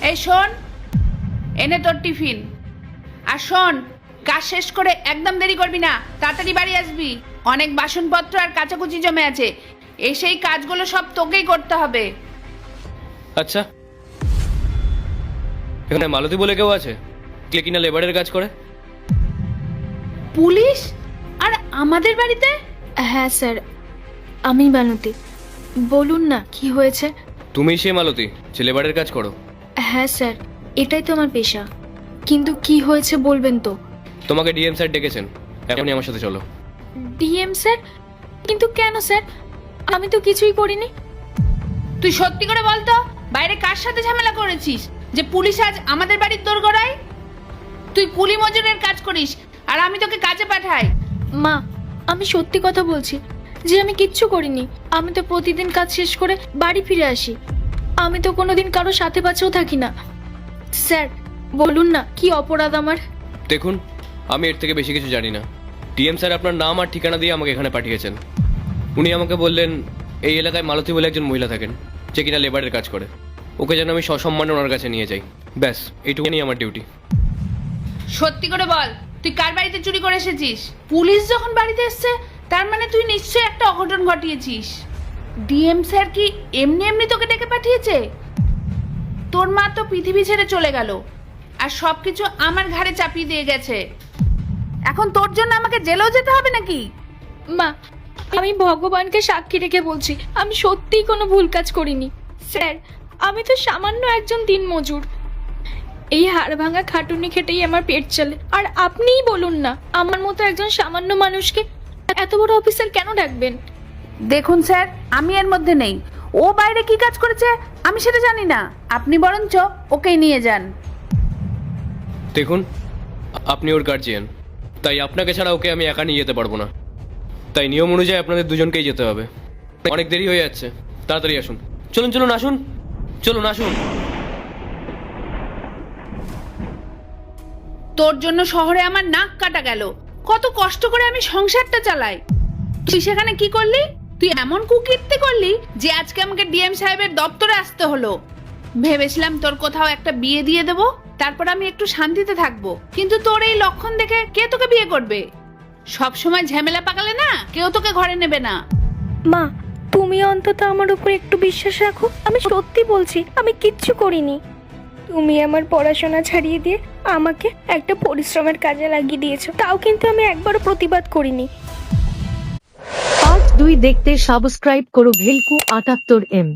এই শোন, এনে তোর টিফিন। আর শোন, কাজ শেষ করে একদম দেরি করবি না, তাড়াতাড়ি বাড়ি আসবি। অনেক বাসনপত্র আর কাচাকুচি জমে আছে, সেই কাজগুলো সব তোকেই করতে হবে। আচ্ছা, এখানে মালতী বলে কেউ আছে কে কিনা লেবারের কাজ করে? পুলিশ? আর আমাদের বাড়িতে? হ্যাঁ স্যার, আমি বানুতি। বলুন না কি হয়েছে। তুমি সে মালতী যে লেবারের কাজ করো? হ্যাঁ স্যার, এটাই তো আমার পেশা। কিন্তু কি হয়েছে বলবেন তো? তোমাকে ডিএম স্যার ডেকেছেন, এখনই আমার সাথে চলো। DM sir? কিন্তু কেন স্যার? আমি তো কিছুই করিনি। তুই সত্যি করে বলতো, বাইরে কার সাথে ঝামেলা করেছিস যে পুলিশ আজ আমাদের বাড়ির দোর গড়ায়? তুই কুলি মজুরের কাজ করিস আর আমি তোকে কাজে পাঠাই। মা, আমি সত্যি কথা বলছি যে আমি কিচ্ছু করিনি। আমি তো প্রতিদিন কাজ শেষ করে বাড়ি ফিরে আসি। আমি তো কোনোদিন কারো সাথে পাছেও থাকি না। স্যার বলুন না কি অপরাধ আমার? দেখুন, আমি এর থেকে বেশি কিছু জানি না। ডিএম স্যার আপনার নাম আর ঠিকানা দিয়ে আমাকে এখানে পাঠিয়েছেন। উনি আমাকে বললেন এই এলাকায় মালতী বলে একজন মহিলা থাকেন যে কিনা লেবারের কাজ করে, ওকে যেন আমি সসম্মানে ওনার কাছে নিয়ে যাই। ব্যাস, এইটুকুনি আমার ডিউটি। সত্যি করে বল, তুই কার বাড়িতে চুরি করে এসেছিস? পুলিশ যখন বাড়িতে এসছে তার মানে তুই নিশ্চয়ই একটা অঘটন ঘটিয়েছিস। ডিএম স্যার কি এমনি এমনি তোকে ডেকে পাঠিয়েছে? তোর মা তো পৃথিবী ছেড়ে চলে গেল আর সবকিছু আমার ঘাড়ে চাপিয়ে দিয়ে গেছে। এখন তোর জন্য আমাকে জেলেও যেতে হবে নাকি? মা, আমি ভগবানকে সাক্ষী রেখে বলছি আমি সত্যিই কোনো ভুল কাজ করিনি। স্যার, আমি তো সামান্য একজন দিনমজুর। এই হাড় ভাঙা খাটুনি খেটেই আমার পেট চলে। আর আপনিই বলুন না, আমার মতো একজন সামান্য মানুষকে এত বড় অফিসার কেন ডাকবেন? দেখুন স্যার, আমি এর মধ্যে নেই। ও বাইরে কি কাজ করেছে আমি সেটা জানি না। আপনি বরঞ্চ ওকেই নিয়ে যান। দেখুন, আপনি ওর গার্জিয়ান, তাই আপনাকে ছাড়া ওকে আমি একা নিয়ে যেতে পারবো না। তাই নিয়ম অনুযায়ী আপনাদের দুজনকেই যেতে হবে। অনেক দেরি হয়ে যাচ্ছে, তাড়াতাড়ি আসুন। চলুন চলুন, আসুন, চলুন আসুন। তোর জন্য শহরে আমার নাক কাটা গেল। কত কষ্ট করে আমি সংসারটা চালাই, তুই সেখানে কি করলি? তুই এমন কুকীর্তি করলি যে আজকে আমাকে ডিএম সাহেবের দপ্তরে আসতে হলো। ভেবেছিলাম তোর কোথাও একটা বিয়ে দিয়ে দেবো, তারপর আমি একটু শান্তিতে থাকবো। কিন্তু তোর এই লক্ষণ দেখে কে তোকে বিয়ে করবে? সব সময় ঝামেলা পাকালে না কেউ তোকে ঘরে নেবে না। মা, তুমি অন্তত আমার উপর একটু বিশ্বাস রাখো। আমি সত্যি বলছি, আমি কিচ্ছু করিনি। তুমি আমার পড়াশোনা ছাড়িয়ে দিয়ে আমাকে একটা পরিশ্রমের কাজে লাগিয়ে দিয়েছো, তাও কিন্তু আমি একবারও প্রতিবাদ করিনি। পার্ট 2 দেখতে সাবস্ক্রাইব করো ভেলকু 78M।